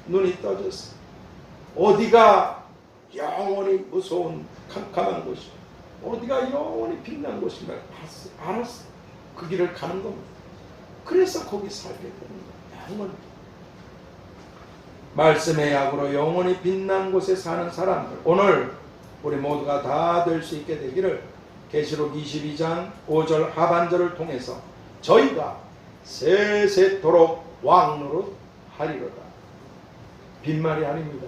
눈이 떠졌어. 어디가 영원히 무서운 캄캄한 곳이, 어디가 영원히 빛난 곳인가 알았어. 그 길을 가는 겁니다. 그래서 거기 살게 되는 거예요. 영원히. 말씀의 약으로 영원히 빛난 곳에 사는 사람들. 오늘 우리 모두가 다 될 수 있게 되기를 계시록 22장 5절 하반절을 통해서 저희가 세세토록 왕노릇 하리로다. 빈말이 아닙니다.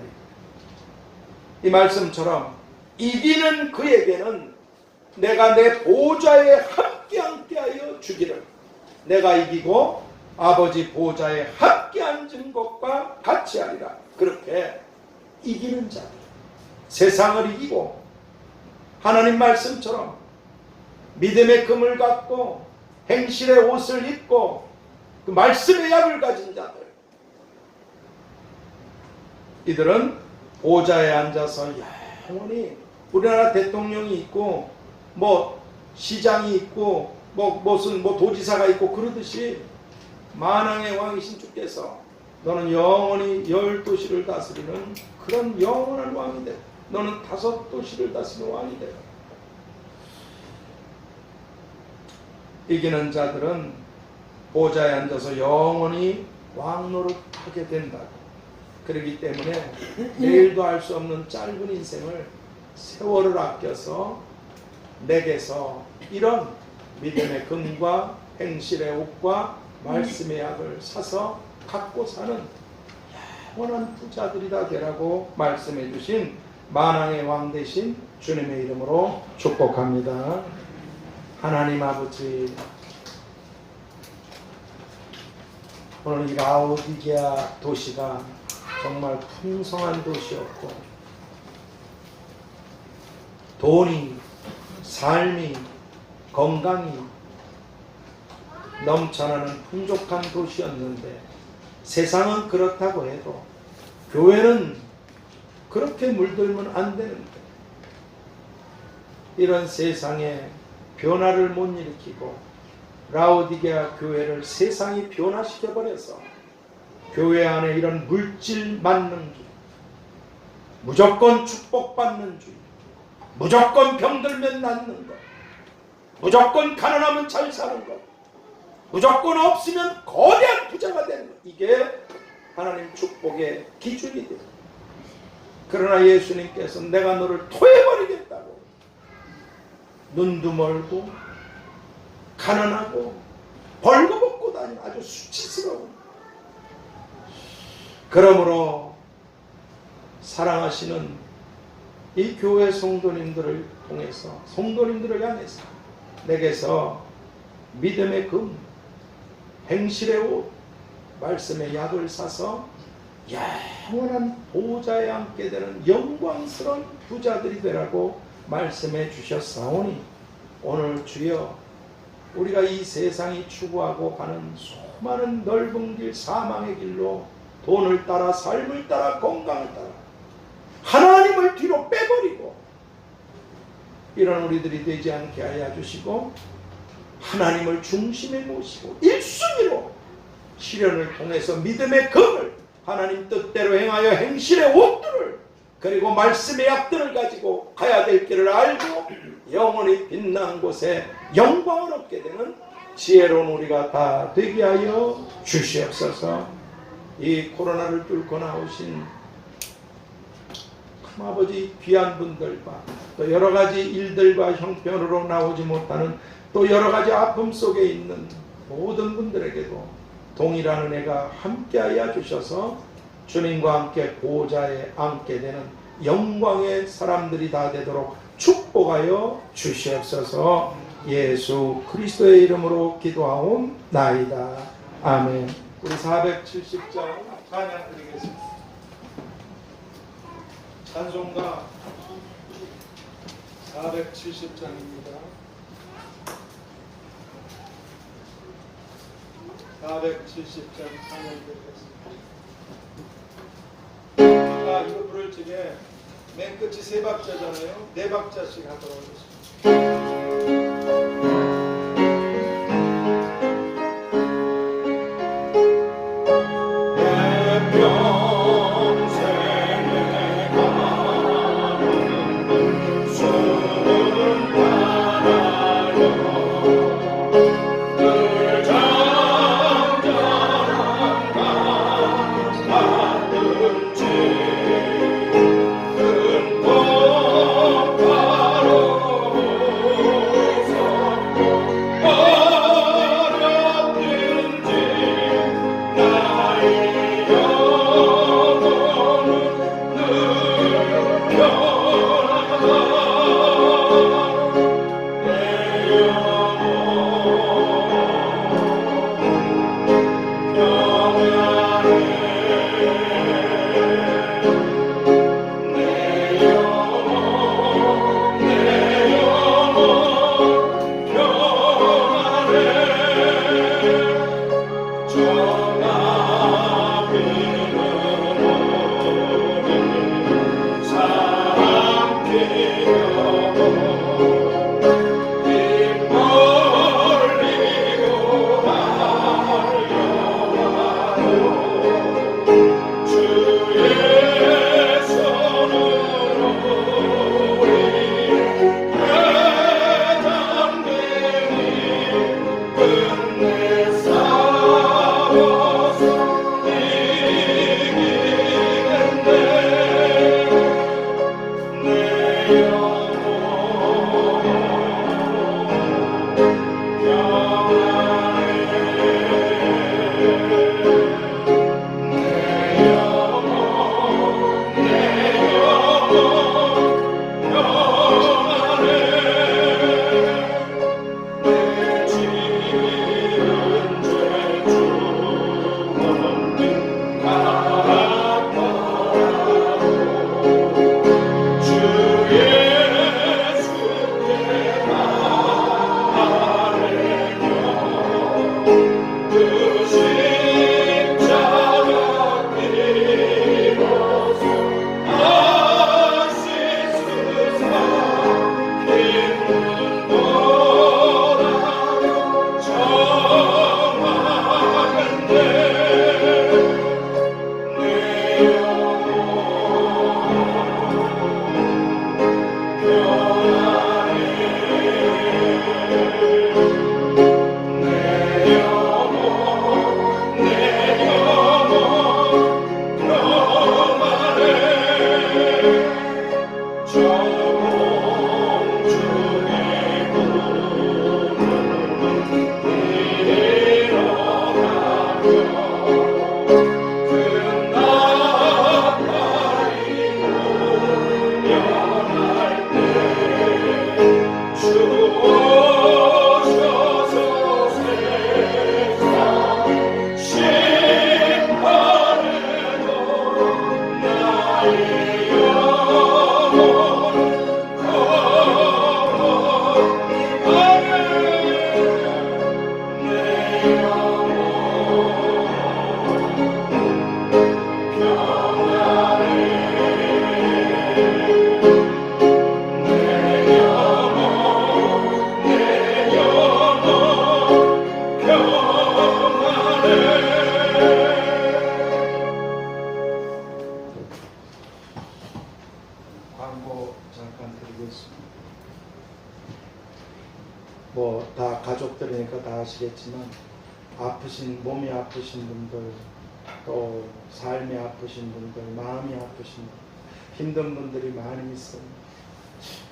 이 말씀처럼 이기는 그에게는 내가 내 보좌에 함께하여 주기를, 내가 이기고 아버지 보좌에 함께 앉은 것과 같이 하리라. 그렇게 이기는 자들, 세상을 이기고 하나님 말씀처럼 믿음의 금을 갖고 행실의 옷을 입고 그 말씀의 약을 가진 자들, 이들은 보좌에 앉아서 영원히, 우리나라 대통령이 있고 뭐 시장이 있고 무슨 도지사가 있고 그러듯이 만왕의 왕이신 주께서 너는 영원히 10도시를 다스리는 그런 영원한 왕이 돼. 너는 5도시를 다스리는 왕이 돼. 이기는 자들은 보좌에 앉아서 영원히 왕노릇하게 된다고. 그렇기 때문에 내일도 알 수 없는 짧은 인생을, 세월을 아껴서 내게서 이런 믿음의 금과 행실의 옷과 말씀의 약을 사서 갖고 사는 영원한 부자들이다 되라고 말씀해 주신 만왕의 왕 되신 주님의 이름으로 축복합니다. 하나님 아버지, 오늘 이 라오디게아 도시가 정말 풍성한 도시였고 돈이, 삶이, 건강이 넘쳐나는 풍족한 도시였는데 세상은 그렇다고 해도 교회는 그렇게 물들면 안 되는데 이런 세상에 변화를 못 일으키고 라오디게아 교회를 세상이 변화시켜버려서 교회 안에 이런 물질 만능주의, 무조건 축복받는 주의, 무조건 병들면 낫는 것, 무조건 가난하면 잘 사는 것, 무조건 없으면 거대한 부자가 되는 것, 이게 하나님 축복의 기준이 돼요. 그러나 예수님께서 내가 너를 토해버리겠다고, 눈도 멀고 가난하고 벌거벗고 다니는 아주 수치스러운, 그러므로 사랑하시는 이 교회 성도님들을 통해서, 성도님들을 향해서 내게서 믿음의 금, 행실의 옷, 말씀의 약을 사서 영원한 보좌에 앉게 되는 영광스러운 부자들이 되라고 말씀해 주셨사오니, 오늘 주여 우리가 이 세상이 추구하고 가는 수많은 넓은 길, 사망의 길로 돈을 따라, 삶을 따라, 건강을 따라 하나님을 뒤로 빼버리고 이런 우리들이 되지 않게 하여 주시고, 하나님을 중심에 모시고 1순위로 시련을 통해서 믿음의 금을, 하나님 뜻대로 행하여 행실의 옷들을, 그리고 말씀의 약들을 가지고 가야 될 길을 알고 영원히 빛난 곳에 영광을 얻게 되는 지혜로운 우리가 다 되게 하여 주시옵소서. 이 코로나를 뚫고 나오신 아버지 귀한 분들과 또 여러 가지 일들과 형편으로 나오지 못하는 또 여러 가지 아픔 속에 있는 모든 분들에게도 동일한 은혜가 함께하여 주셔서 주님과 함께 보좌에 앉게 되는 영광의 사람들이 다 되도록 축복하여 주시옵소서. 예수 그리스도의 이름으로 기도하옵나이다. 아멘. 우리 470장 찬양 드리겠습니다. 찬송가 470장입니다. 470장 찬양 드리겠습니다. 이거 부를 적에 맨 끝이 세 박자잖아요. 네 박자씩 하도록 하겠습니다. 내 광고 잠깐 드리겠습니다. 뭐 다 가족들이니까 다 아시겠지만 몸이 아프신 분들, 또 삶이 아프신 분들, 마음이 아프신 분들, 힘든 분들이 많이 있어요.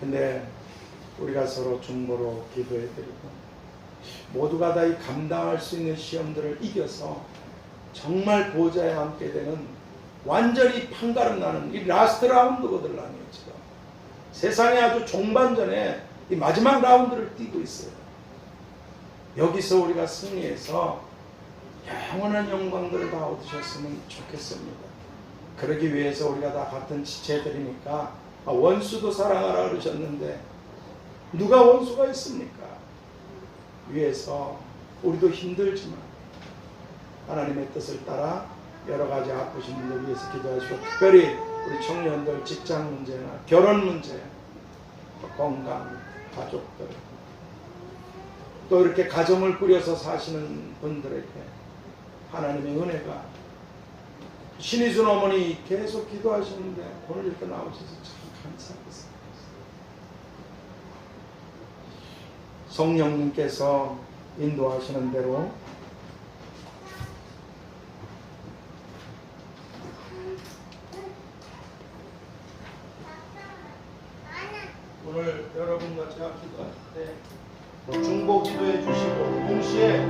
근데 우리가 서로 중보로 기도해드리고 모두가 다 이 감당할 수 있는 시험들을 이겨서 정말 보좌에 앉게 되는 완전히 판가름 나는 이 라스트 라운드거든요. 지금 세상에 아주 종반전에 이 마지막 라운드를 뛰고 있어요. 여기서 우리가 승리해서 영원한 영광들을 다 얻으셨으면 좋겠습니다. 그러기 위해서 우리가 다 같은 지체들이니까 원수도 사랑하라 그러셨는데 누가 원수가 있습니까? 위해서 우리도 힘들지만 하나님의 뜻을 따라 여러 가지 아프신 분들 위해서 기도하시고, 특별히 우리 청년들 직장 문제나 결혼 문제, 건강, 가족들, 또 이렇게 가정을 꾸려서 사시는 분들에게 하나님의 은혜가, 신희순 어머니 계속 기도하시는데 오늘 이렇게 나오셔서 참 감사합니다. 성령님께서 인도하시는 대로 오늘 여러분과 제가 기도할 때 중보 기도해 주시고, 동시에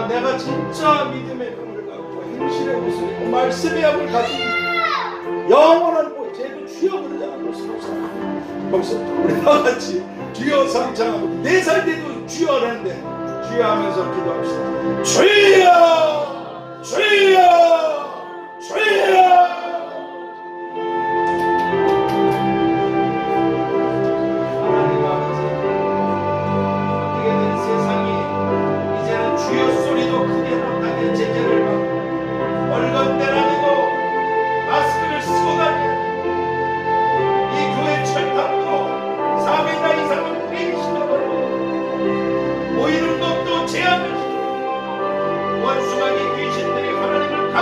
내가 진짜 믿음의 힘을 갖고 행실의 모습 있고 말씀의 힘을 가진 영원한 제도 주여 그러잖아. 벌써 우리 다같이 주여 상창하고 4살 때도 주여 하는데 주여 하면서 기도합시다. 주여 주여 주여. 원수마귀 귀신들이 하나님을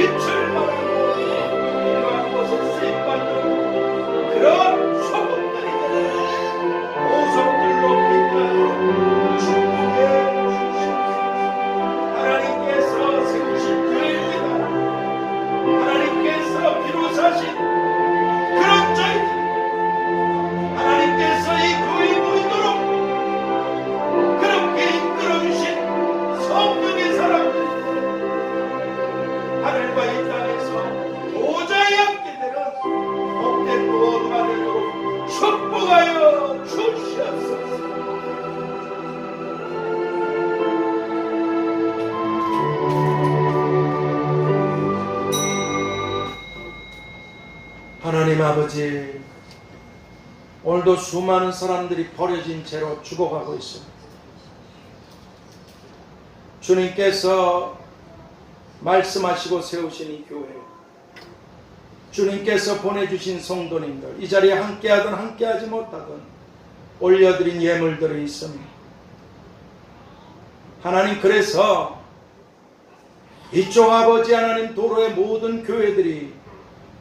빛을 발하고 필요한 곳에 쓰임받는 그런 소금들이 되는 보석들로 빛나도록 축복해 주시옵소서. 하나님께서 세우신 교회입니다. 하나님께서 비로사신 그런 저희들, 하나님께서 이 교회에 모이도록 그렇게 이끌어주신 성령의 사람들, 하늘과 이 땅에서 도저히 없게 되는 복된 모두가 되도록 축복하여 주시옵소서. 하나님 아버지, 오늘도 수많은 사람들이 버려진 채로 죽어가고 있습니다. 주님께서 말씀하시고 세우신 이 교회, 주님께서 보내주신 성도님들, 이 자리에 함께하든 함께하지 못하든 올려드린 예물들이 있습니다. 하나님, 그래서 이쪽 아버지 하나님 도로의 모든 교회들이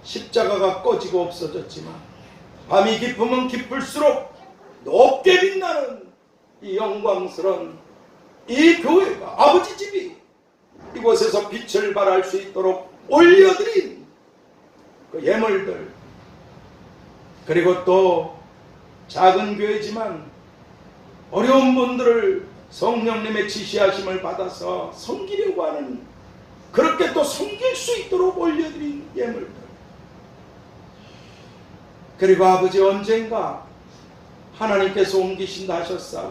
십자가가 꺼지고 없어졌지만 밤이 깊으면 깊을수록 높게 빛나는 이 영광스러운 이 교회가, 아버지 집이 이곳에서 빛을 발할 수 있도록 올려드린 그 예물들, 그리고 또 작은 교회지만 어려운 분들을 성령님의 지시하심을 받아서 섬기려고 하는, 그렇게 또 섬길 수 있도록 올려드린 예물들, 그리고 아버지, 언젠가 하나님께서 옮기신다 하셨사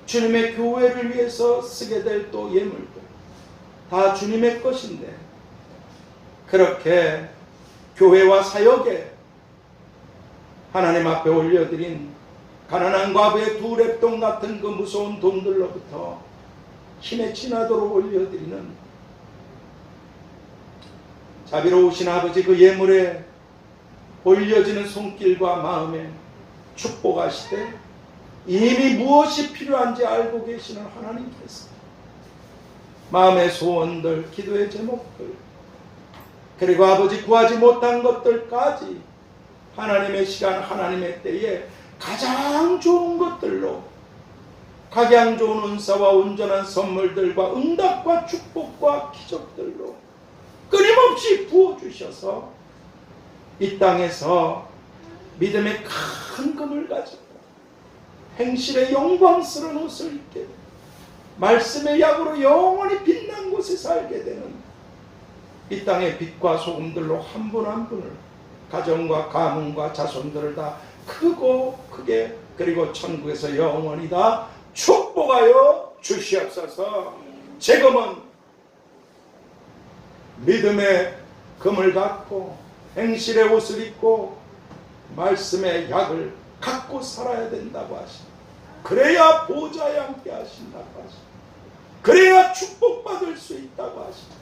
주님의 교회를 위해서 쓰게 될 또 예물들 다 주님의 것인데, 그렇게 교회와 사역에 하나님 앞에 올려드린 가난한 과부의 두 랩돈 같은 그 무서운 돈들로부터 힘에 지나도록 올려드리는 자비로우신 아버지, 그 예물에 올려지는 손길과 마음에 축복하시되 이미 무엇이 필요한지 알고 계시는 하나님께서 마음의 소원들, 기도의 제목들, 그리고 아버지 구하지 못한 것들까지 하나님의 시간, 하나님의 때에 가장 좋은 것들로, 각양 좋은 은사와 온전한 선물들과 응답과 축복과 기적들로 끊임없이 부어주셔서 이 땅에서 믿음의 큰 금을 가지고 행실의 영광스러운 옷을 입게 되고 말씀의 약으로 영원히 빛난 곳에 살게 되는 이 땅의 빛과 소금들로 한 분 한 분을, 가정과 가문과 자손들을 다 크고 크게, 그리고 천국에서 영원히 다 축복하여 주시옵소서. 지금은 믿음의 금을 갖고 행실의 옷을 입고 말씀의 약을 갖고 살아야 된다고 하십니다. 그래야 보좌에 함께 하신다고 하십니다. 그래야 축복받을 수 있다고 하십니다.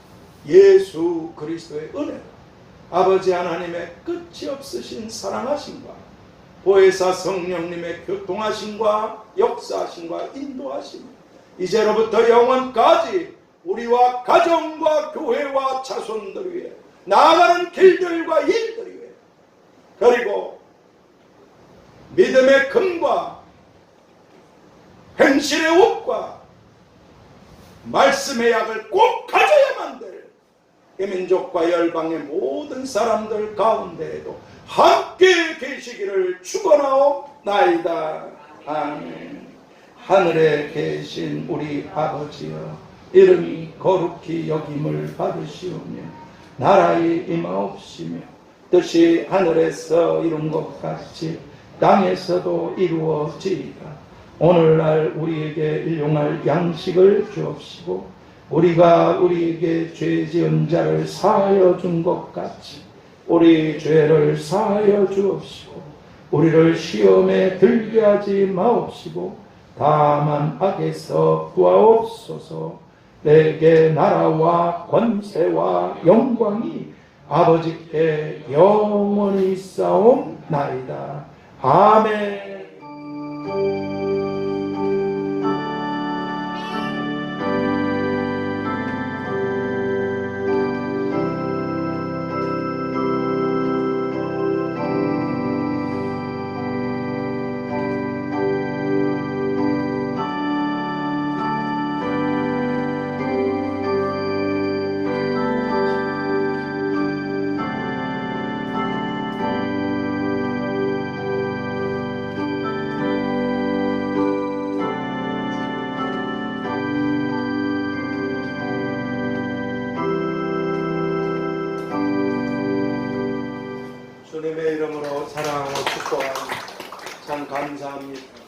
예수 그리스도의 은혜로 아버지 하나님의 끝이 없으신 사랑하심과 보혜사 성령님의 교통하심과 역사하심과 인도하심, 이제로부터 영원까지 우리와 가정과 교회와 자손들 위해 나아가는 길들과 일들 위해, 그리고 믿음의 금과 행실의 옷과 말씀의 약을 꼭 가져야만 될 이 민족과 열방의 모든 사람들 가운데에도 함께 계시기를 축원하옵나이다. 아멘. 하늘에 계신 우리 아버지여, 이름이 거룩히 여김을 받으시오며 나라의 임하옵시며 뜻이 하늘에서 이룬 것 같이 땅에서도 이루어지이다. 오늘날 우리에게 일용할 양식을 주옵시고 우리가 우리에게 죄 지은 자를 사하여 준 것 같이 우리 죄를 사하여 주옵시고 우리를 시험에 들게 하지 마옵시고 다만 악에서 구하옵소서. 내게 나라와 권세와 영광이 아버지께 영원히 있사옵나이다. 아멘. 주님의 이름으로 사랑하고 축복합니다. 참 감사합니다.